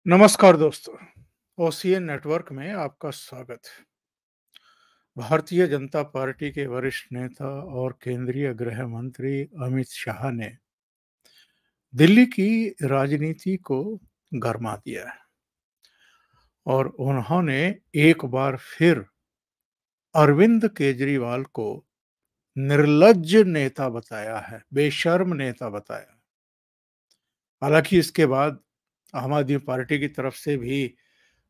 नमस्कार दोस्तों, OCN network में आपका स्वागत है। भारतीय जनता पार्टी के वरिष्ठ नेता और केंद्रीय गृह मंत्री अमित शाह ने दिल्ली की राजनीति को गरमा दिया है और उन्होंने एक बार फिर अरविंद केजरीवाल को निर्लज्ज नेता बताया है, बेशर्म नेता बताया। हालांकि इसके बाद आम आदमी पार्टी की तरफ से भी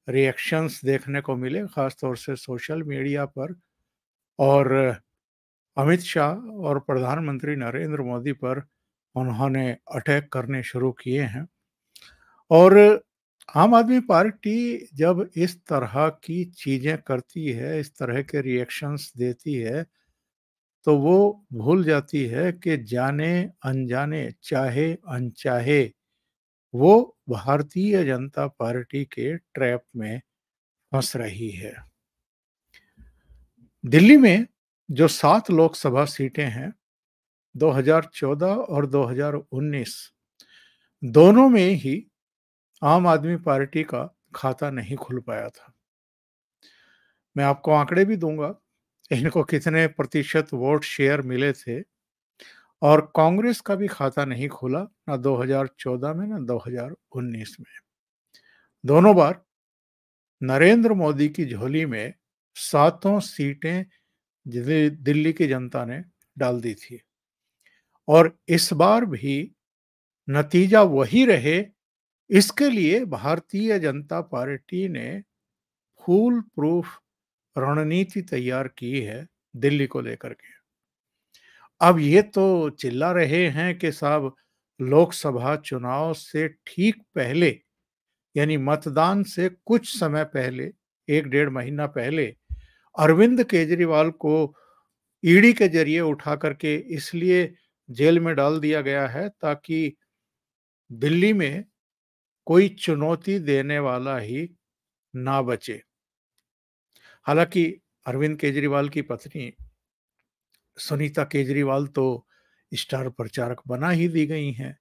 रिएक्शंस देखने को मिले, खासतौर से सोशल मीडिया पर, और अमित शाह और प्रधानमंत्री नरेंद्र मोदी पर उन्होंने अटैक करने शुरू किए हैं। और आम आदमी पार्टी जब इस तरह की चीजें करती है, इस तरह के रिएक्शंस देती है, तो वो भूल जाती है कि जाने अनजाने, चाहे अनचाहे, वो भारतीय जनता पार्टी के ट्रैप में फंस रही है। दिल्ली में जो 7 लोकसभा सीटें हैं, 2014 और 2019 दोनों में ही आम आदमी पार्टी का खाता नहीं खुल पाया था। मैं आपको आंकड़े भी दूंगा, इनको कितने प्रतिशत वोट शेयर मिले थे। और कांग्रेस का भी खाता नहीं खुला, ना 2014 में ना 2019 में। दोनों बार नरेंद्र मोदी की झोली में सातों सीटें दिल्ली की जनता ने डाल दी थी। और इस बार भी नतीजा वही रहे, इसके लिए भारतीय जनता पार्टी ने फूल प्रूफ रणनीति तैयार की है दिल्ली को लेकर के। अब ये तो चिल्ला रहे हैं कि साहब, लोकसभा चुनाव से ठीक पहले, यानी मतदान से कुछ समय पहले, 1 डेढ़ महीना पहले, अरविंद केजरीवाल को ईडी के जरिए उठा करके इसलिए जेल में डाल दिया गया है ताकि दिल्ली में कोई चुनौती देने वाला ही ना बचे। हालांकि अरविंद केजरीवाल की पत्नी सुनीता केजरीवाल तो स्टार प्रचारक बना ही दी गई हैं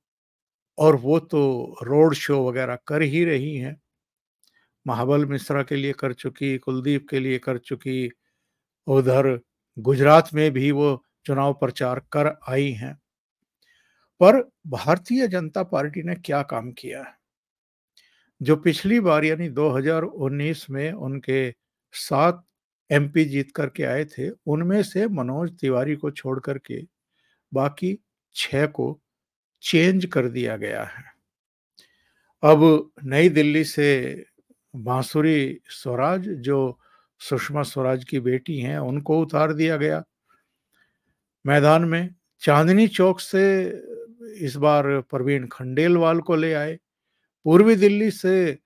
और वो तो रोड शो वगैरह कर ही रही हैं। महाबल मिश्रा के लिए कर चुकी, कुलदीप के लिए कर चुकी, उधर गुजरात में भी वो चुनाव प्रचार कर आई हैं। पर भारतीय जनता पार्टी ने क्या काम किया है? जो पिछली बार यानी 2019 में उनके 7 एमपी जीत करके आए थे, उनमें से मनोज तिवारी को छोड़ करके बाकी 6 को चेंज कर दिया गया है। अब नई दिल्ली से बांसुरी स्वराज, जो सुषमा स्वराज की बेटी हैं, उनको उतार दिया गया मैदान में। चांदनी चौक से इस बार प्रवीण खंडेलवाल को ले आए, पूर्वी दिल्ली से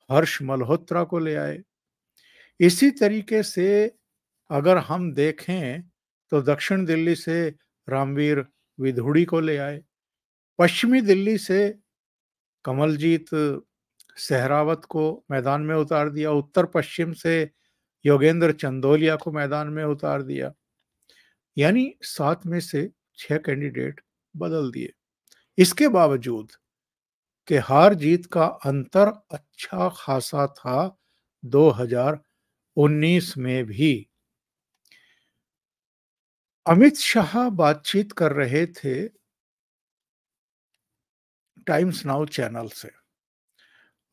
हर्ष मल्होत्रा को ले आए। इसी तरीके से अगर हम देखें तो दक्षिण दिल्ली से रामवीर विधुड़ी को ले आए, पश्चिमी दिल्ली से कमलजीत सहरावत को मैदान में उतार दिया, उत्तर पश्चिम से योगेंद्र चंदोलिया को मैदान में उतार दिया। यानी 7 में से 6 कैंडिडेट बदल दिए। इसके बावजूद कि हार जीत का अंतर अच्छा खासा था 2019 में भी। अमित शाह बातचीत कर रहे थे टाइम्स नाउ चैनल से,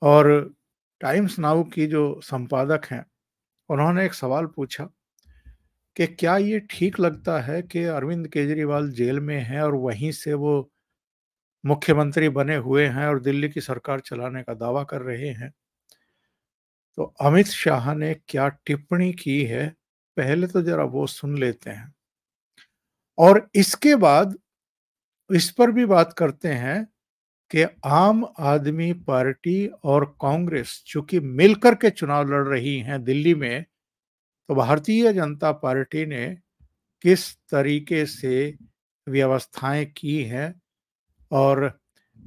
और टाइम्स नाउ की जो संपादक हैं, उन्होंने एक सवाल पूछा कि क्या ये ठीक लगता है कि अरविंद केजरीवाल जेल में हैं और वहीं से वो मुख्यमंत्री बने हुए हैं और दिल्ली की सरकार चलाने का दावा कर रहे हैं। तो अमित शाह ने क्या टिप्पणी की है, पहले तो जरा वो सुन लेते हैं और इसके बाद इस पर भी बात करते हैं कि आम आदमी पार्टी और कांग्रेस चूंकि मिलकर के चुनाव लड़ रही हैं दिल्ली में, तो भारतीय जनता पार्टी ने किस तरीके से व्यवस्थाएं की हैं और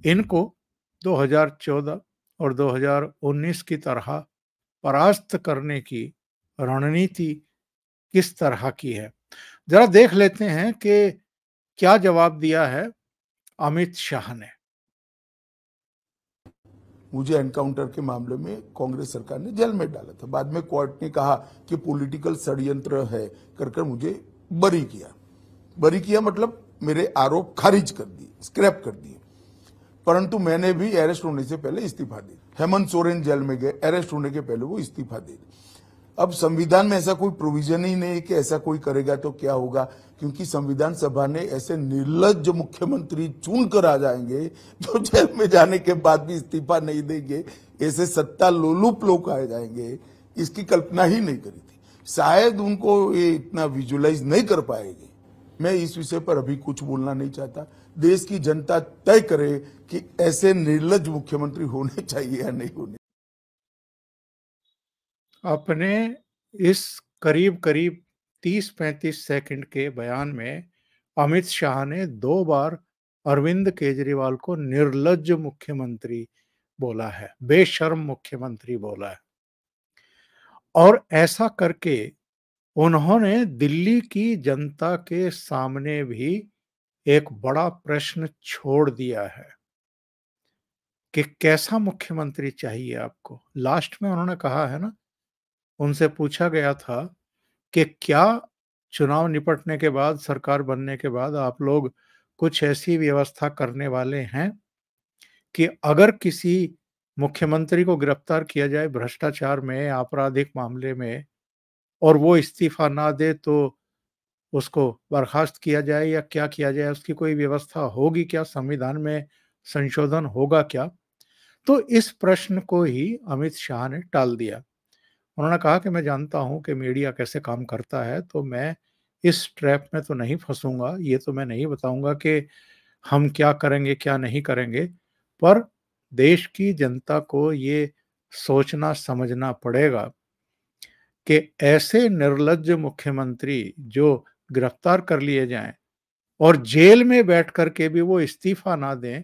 इनको 2014 और 2019 की तरह परास्त करने की रणनीति किस तरह की है। जरा देख लेते हैं कि क्या जवाब दिया है अमित शाह ने। मुझे एनकाउंटर के मामले में कांग्रेस सरकार ने जेल में डाला था। बाद में कोर्ट ने कहा कि पॉलिटिकल षड्यंत्र है कर मुझे बरी किया मतलब मेरे आरोप खारिज कर दिए, स्क्रैप कर दिए। परंतु मैंने भी अरेस्ट होने से पहले इस्तीफा दे दिया। हेमंत सोरेन जेल में गए, अरेस्ट होने के पहले वो इस्तीफा दे दिया। अब संविधान में ऐसा कोई प्रोविजन ही नहीं है कि ऐसा कोई करेगा तो क्या होगा, क्योंकि संविधान सभा ने ऐसे निर्लज्ज मुख्यमंत्री चुन कर आ जाएंगे जो जेल में जाने के बाद भी इस्तीफा नहीं देंगे। ऐसे सत्ता लोलुप लोग आ जाएंगे, इसकी कल्पना ही नहीं करी थी। शायद उनको ये इतना विजुअलाइज नहीं कर पाएंगे। मैं इस विषय पर अभी कुछ बोलना नहीं चाहता। देश की जनता तय करे कि ऐसे निर्लज्ज मुख्यमंत्री होने चाहिए या नहीं होने। अपने इस करीब करीब 30-35 सेकंड के बयान में अमित शाह ने 2 बार अरविंद केजरीवाल को निर्लज्ज मुख्यमंत्री बोला है, बेशर्म मुख्यमंत्री बोला है। और ऐसा करके उन्होंने दिल्ली की जनता के सामने भी एक बड़ा प्रश्न छोड़ दिया है कि कैसा मुख्यमंत्री चाहिए आपको। लास्ट में उन्होंने कहा है ना, उनसे पूछा गया था कि क्या चुनाव निपटने के बाद, सरकार बनने के बाद आप लोग कुछ ऐसी व्यवस्था करने वाले हैं कि अगर किसी मुख्यमंत्री को गिरफ्तार किया जाए भ्रष्टाचार में, आपराधिक मामले में, और वो इस्तीफा ना दे तो उसको बर्खास्त किया जाए या क्या किया जाए, उसकी कोई व्यवस्था होगी क्या? संविधान में संशोधन होगा क्या? तो इस प्रश्न को ही अमित शाह ने टाल दिया। उन्होंने कहा कि मैं जानता हूं कि मीडिया कैसे काम करता है, तो मैं इस ट्रैप में तो नहीं फंसूंगा। ये तो मैं नहीं बताऊंगा कि हम क्या करेंगे, क्या नहीं करेंगे, पर देश की जनता को ये सोचना समझना पड़ेगा कि ऐसे निर्लज्ज मुख्यमंत्री जो गिरफ्तार कर लिए जाएं और जेल में बैठ कर के भी वो इस्तीफा ना दें,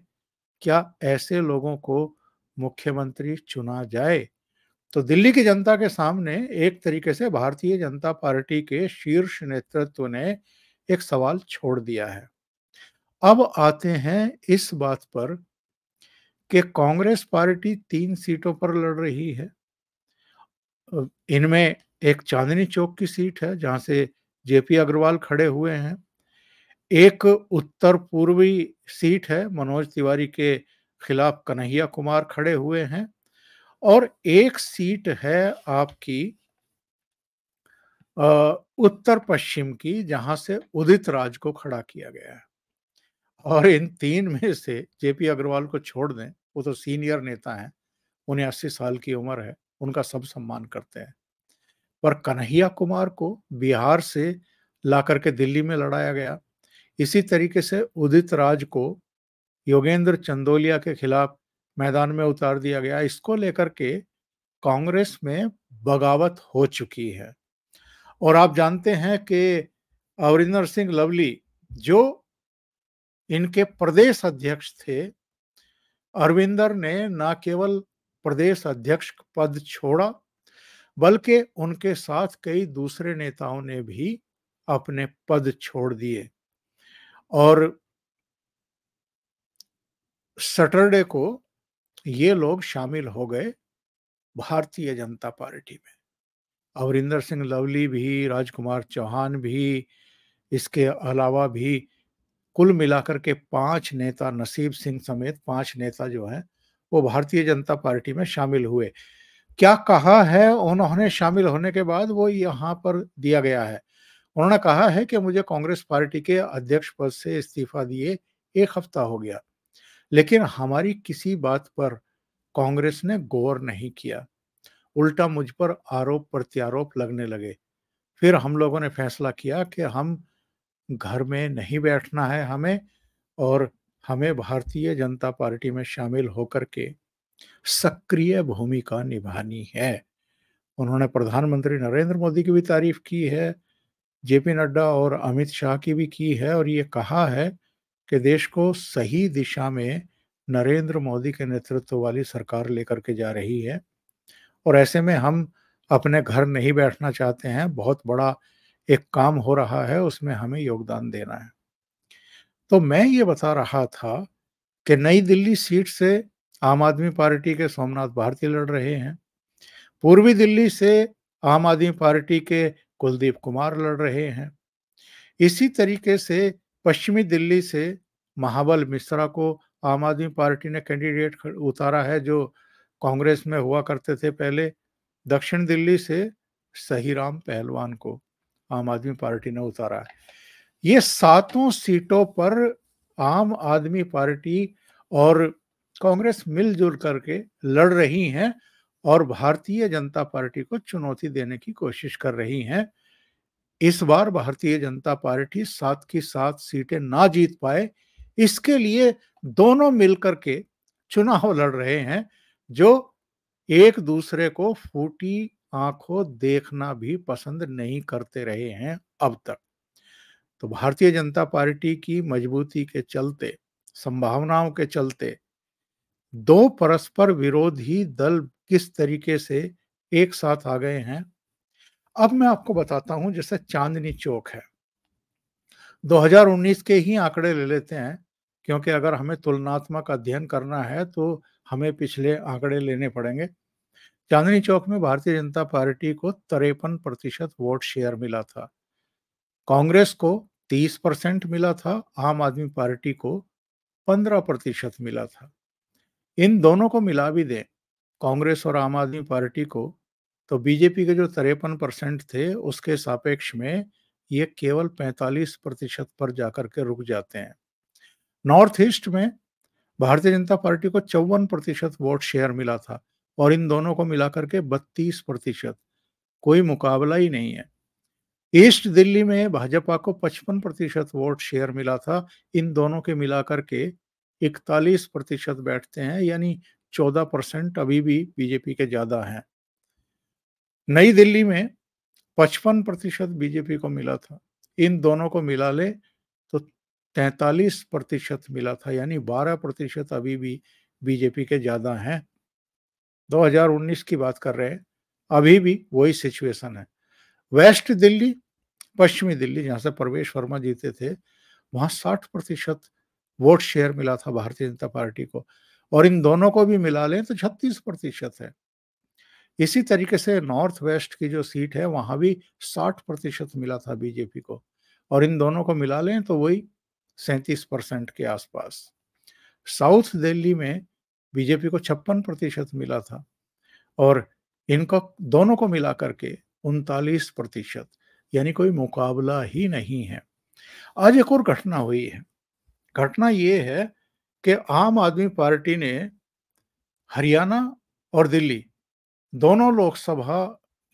क्या ऐसे लोगों को मुख्यमंत्री चुना जाए? तो दिल्ली की जनता के सामने एक तरीके से भारतीय जनता पार्टी के शीर्ष नेतृत्व ने एक सवाल छोड़ दिया है। अब आते हैं इस बात पर कि कांग्रेस पार्टी 3 सीटों पर लड़ रही है। इनमें एक चांदनी चौक की सीट है जहां से जेपी अग्रवाल खड़े हुए हैं। एक उत्तर पूर्वी सीट है, मनोज तिवारी के खिलाफ कन्हैया कुमार खड़े हुए हैं, और एक सीट है आपकी उत्तर पश्चिम की, जहां से उदित राज को खड़ा किया गया है। और इन 3 में से जेपी अग्रवाल को छोड़ दें, वो तो सीनियर नेता हैं, उन्हें 80 साल की उम्र है, उनका सब सम्मान करते हैं। पर कन्हैया कुमार को बिहार से ला करके दिल्ली में लड़ाया गया। इसी तरीके से उदित राज को योगेंद्र चंदोलिया के खिलाफ मैदान में उतार दिया गया। इसको लेकर के कांग्रेस में बगावत हो चुकी है। और आप जानते हैं कि अमरिंदर सिंह लवली, जो इनके प्रदेश अध्यक्ष थे, अरविंदर ने न केवल प्रदेश अध्यक्ष पद छोड़ा, बल्कि उनके साथ कई दूसरे नेताओं ने भी अपने पद छोड़ दिए। और सैटरडे को ये लोग शामिल हो गए भारतीय जनता पार्टी में। अमरिंदर सिंह लवली भी, राजकुमार चौहान भी, इसके अलावा भी कुल मिलाकर के 5 नेता, नसीब सिंह समेत 5 नेता जो हैं, वो भारतीय जनता पार्टी में शामिल हुए। क्या कहा है उन्होंने शामिल होने के बाद, वो यहाँ पर दिया गया है। उन्होंने कहा है कि मुझे कांग्रेस पार्टी के अध्यक्ष पद से इस्तीफा दिए 1 हफ्ता हो गया, लेकिन हमारी किसी बात पर कांग्रेस ने गौर नहीं किया। उल्टा मुझ पर आरोप प्रत्यारोप लगने लगे। फिर हम लोगों ने फैसला किया कि हम घर में नहीं बैठना है हमें, और हमें भारतीय जनता पार्टी में शामिल होकर के सक्रिय भूमिका निभानी है। उन्होंने प्रधानमंत्री नरेंद्र मोदी की भी तारीफ की है, जेपी नड्डा और अमित शाह की भी की है, और ये कहा है कि देश को सही दिशा में नरेंद्र मोदी के नेतृत्व वाली सरकार लेकर के जा रही है, और ऐसे में हम अपने घर नहीं बैठना चाहते हैं। बहुत बड़ा एक काम हो रहा है, उसमें हमें योगदान देना है। तो मैं ये बता रहा था कि नई दिल्ली सीट से आम आदमी पार्टी के सोमनाथ भारती लड़ रहे हैं। पूर्वी दिल्ली से आम आदमी पार्टी के कुलदीप कुमार लड़ रहे हैं। इसी तरीके से पश्चिमी दिल्ली से महाबल मिश्रा को आम आदमी पार्टी ने कैंडिडेट उतारा है, जो कांग्रेस में हुआ करते थे पहले। दक्षिण दिल्ली से सहीराम पहलवान को आम आदमी पार्टी ने उतारा है। ये सातों सीटों पर आम आदमी पार्टी और कांग्रेस मिलजुल करके लड़ रही हैं और भारतीय जनता पार्टी को चुनौती देने की कोशिश कर रही हैं। इस बार भारतीय जनता पार्टी 7 की 7 सीटें ना जीत पाए, इसके लिए दोनों मिलकर के चुनाव लड़ रहे हैं, जो एक दूसरे को फूटी आंखों देखना भी पसंद नहीं करते रहे हैं अब तक। तो भारतीय जनता पार्टी की मजबूती के चलते, संभावनाओं के चलते, दो परस्पर विरोधी दल किस तरीके से एक साथ आ गए हैं, अब मैं आपको बताता हूं। जैसे चांदनी चौक है, 2019 के ही आंकड़े ले लेते हैं, क्योंकि अगर हमें तुलनात्मक अध्ययन करना है तो हमें पिछले आंकड़े लेने पड़ेंगे। चांदनी चौक में भारतीय जनता पार्टी को 53% वोट शेयर मिला था, कांग्रेस को 30% मिला था, आम आदमी पार्टी को 15% मिला था। इन दोनों को मिला भी दें, कांग्रेस और आम आदमी पार्टी को, तो बीजेपी के जो 53% थे उसके सापेक्ष में ये केवल 45% पर जाकर के रुक जाते हैं। नॉर्थ ईस्ट में भारतीय जनता पार्टी को 54% वोट शेयर मिला था और इन दोनों को मिलाकर के 32%, कोई मुकाबला ही नहीं है। ईस्ट दिल्ली में भाजपा को 55% वोट शेयर मिला था, इन दोनों के मिलाकर के 41% बैठते हैं, यानी 14% अभी भी बीजेपी के ज्यादा हैं। नई दिल्ली में 55% बीजेपी को मिला था, इन दोनों को मिला ले तो 43% मिला था, यानी 12% अभी भी बीजेपी के ज्यादा हैं। 2019 की बात कर रहे हैं, अभी भी वही सिचुएशन है। वेस्ट दिल्ली, पश्चिमी दिल्ली, जहां से प्रवेश वर्मा जीते थे, वहां 60% वोट शेयर मिला था भारतीय जनता पार्टी को, और इन दोनों को भी मिला लें तो 36% है। इसी तरीके से नॉर्थ वेस्ट की जो सीट है वहां भी 60% मिला था बीजेपी को, और इन दोनों को मिला लें तो वही 37% के आसपास। साउथ दिल्ली में बीजेपी को 56% मिला था और इनको दोनों को मिला करके 39%, यानी कोई मुकाबला ही नहीं है। आज एक और घटना हुई है। घटना ये है कि आम आदमी पार्टी ने हरियाणा और दिल्ली दोनों लोकसभा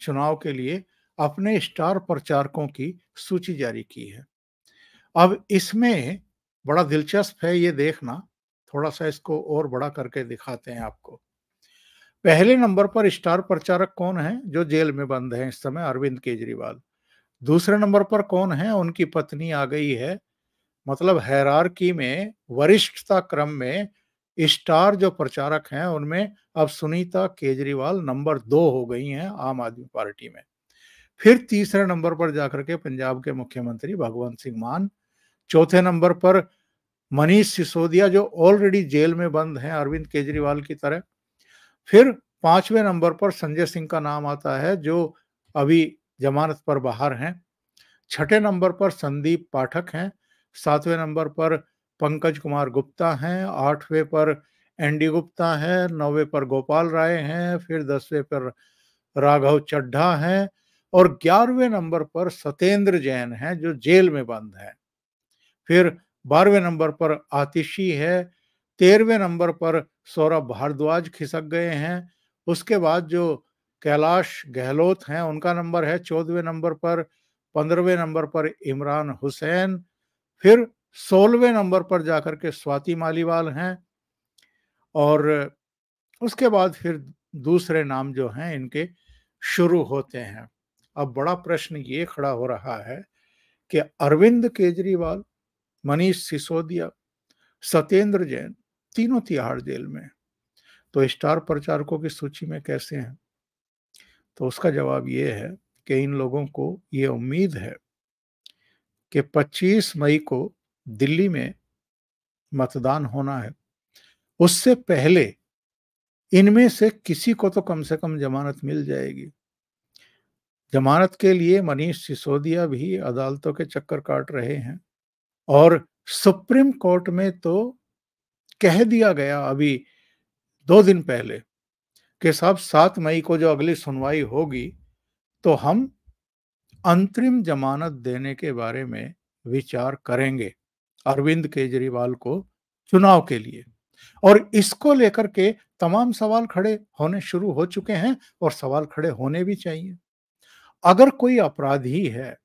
चुनाव के लिए अपने स्टार प्रचारकों की सूची जारी की है। अब इसमें बड़ा दिलचस्प है ये देखना, थोड़ा सा इसको और बड़ा करके दिखाते हैं आपको। पहले नंबर पर स्टार प्रचारक कौन है? जो जेल में बंद है इस समय, अरविंद केजरीवाल। दूसरे नंबर पर कौन है? उनकी पत्नी आ गई है। मतलब हायरार्की में, वरिष्ठता क्रम में स्टार जो प्रचारक हैं उनमें अब सुनीता केजरीवाल नंबर 2 हो गई हैं आम आदमी पार्टी में। फिर तीसरे नंबर पर जाकर के पंजाब के मुख्यमंत्री भगवंत सिंह मान। चौथे नंबर पर मनीष सिसोदिया, जो ऑलरेडी जेल में बंद हैं अरविंद केजरीवाल की तरह। फिर पांचवें नंबर पर संजय सिंह का नाम आता है, जो अभी जमानत पर बाहर हैं। छठे नंबर पर संदीप पाठक हैं। सातवें नंबर पर पंकज कुमार गुप्ता हैं। आठवें पर एनडी गुप्ता हैं। नौवें पर गोपाल राय हैं। फिर 10वें पर राघव चड्ढा हैं और 11वें नंबर पर सत्येंद्र जैन हैं, जो जेल में बंद हैं। फिर 12वें नंबर पर आतिशी है। 13वें नंबर पर सौरभ भारद्वाज खिसक गए हैं। उसके बाद जो कैलाश गहलोत हैं उनका नंबर है 14वें नंबर पर। 15वें नंबर पर इमरान हुसैन। फिर 16वें नंबर पर जाकर के स्वाति मालीवाल हैं और उसके बाद फिर दूसरे नाम जो हैं इनके शुरू होते हैं। अब बड़ा प्रश्न ये खड़ा हो रहा है कि अरविंद केजरीवाल, मनीष सिसोदिया, सत्येंद्र जैन तीनों तिहाड़ जेल में, तो स्टार प्रचारकों की सूची में कैसे हैं? तो उसका जवाब ये है कि इन लोगों को ये उम्मीद है कि 25 मई को दिल्ली में मतदान होना है। उससे पहले इनमें से किसी को तो कम से कम जमानत मिल जाएगी। जमानत के लिए मनीष सिसोदिया भी अदालतों के चक्कर काट रहे हैं और सुप्रीम कोर्ट में तो कह दिया गया अभी 2 दिन पहले कि साहब 7 मई को जो अगली सुनवाई होगी तो हम अंतरिम जमानत देने के बारे में विचार करेंगे अरविंद केजरीवाल को चुनाव के लिए। और इसको लेकर के तमाम सवाल खड़े होने शुरू हो चुके हैं और सवाल खड़े होने भी चाहिए। अगर कोई अपराधी है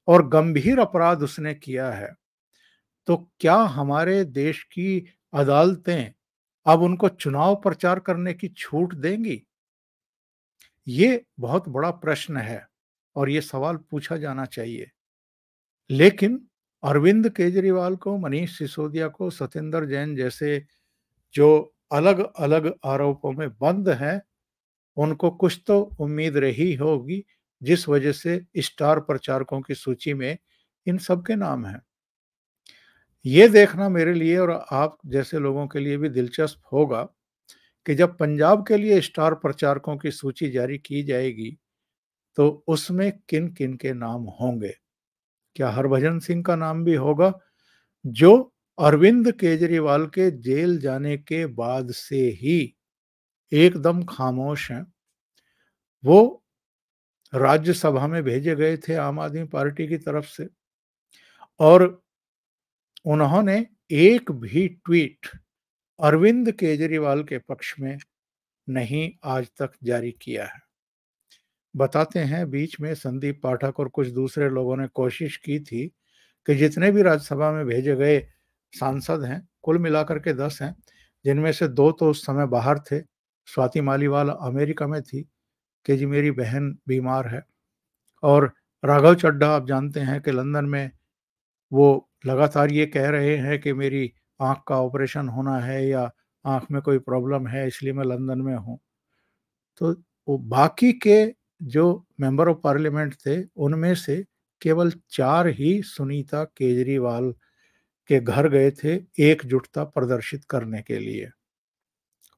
और गंभीर अपराध उसने किया है, तो क्या हमारे देश की अदालतें अब उनको चुनाव प्रचार करने की छूट देंगी? ये बहुत बड़ा प्रश्न है और ये सवाल पूछा जाना चाहिए। लेकिन अरविंद केजरीवाल को, मनीष सिसोदिया को, सत्येंद्र जैन जैसे जो अलग-अलग आरोपों में बंद हैं, उनको कुछ तो उम्मीद रही होगी, जिस वजह से स्टार प्रचारकों की सूची में इन सब के नाम हैं। ये देखना मेरे लिए और आप जैसे लोगों के लिए भी दिलचस्प होगा कि जब पंजाब के लिए स्टार प्रचारकों की सूची जारी की जाएगी, तो उसमें किन-किन के नाम होंगे? क्या हरभजन सिंह का नाम भी होगा, जो अरविंद केजरीवाल के जेल जाने के बाद से ही एकदम खामोश हैं। वो राज्यसभा में भेजे गए थे आम आदमी पार्टी की तरफ से और उन्होंने एक भी ट्वीट अरविंद केजरीवाल के पक्ष में नहीं आज तक जारी किया है। बताते हैं बीच में संदीप पाठक और कुछ दूसरे लोगों ने कोशिश की थी कि जितने भी राज्यसभा में भेजे गए सांसद हैं, कुल मिलाकर के 10 हैं, जिनमें से 2 तो उस समय बाहर थे। स्वाति मालीवाल अमेरिका में थी कि जी मेरी बहन बीमार है और राघव चड्ढा आप जानते हैं कि लंदन में वो लगातार ये कह रहे हैं कि मेरी आँख का ऑपरेशन होना है या आँख में कोई प्रॉब्लम है इसलिए मैं लंदन में हूँ। तो वो बाकी के जो मेंबर ऑफ पार्लियामेंट थे, उनमें से केवल 4 ही सुनीता केजरीवाल के घर गए थे एकजुटता प्रदर्शित करने के लिए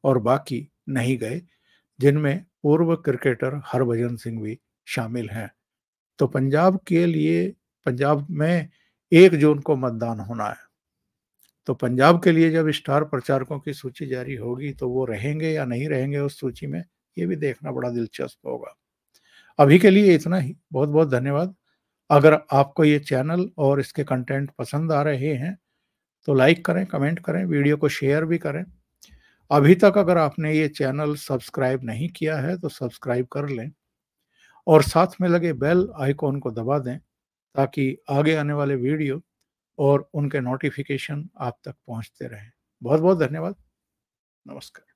और बाकी नहीं गए, जिनमें पूर्व क्रिकेटर हरभजन सिंह भी शामिल हैं। तो पंजाब के लिए पंजाब में 1 जून को मतदान होना है। तो पंजाब के लिए जब स्टार प्रचारकों की सूची जारी होगी तो वो रहेंगे या नहीं रहेंगे उस सूची में, ये भी देखना बड़ा दिलचस्प होगा। अभी के लिए इतना ही। बहुत-बहुत धन्यवाद। अगर आपको ये चैनल और इसके कंटेंट पसंद आ रहे हैं, तो लाइक करें, कमेंट करें, वीडियो को शेयर भी करें। अभी तक अगर आपने ये चैनल सब्सक्राइब नहीं किया है, तो सब्सक्राइब कर लें और साथ में लगे बेल आइकॉन को दबा दें, ताकि आगे आने वाले वीडियो और उनके नोटिफ़िकेशन आप तक पहुँचते रहें। बहुत-बहुत धन्यवाद। नमस्कार।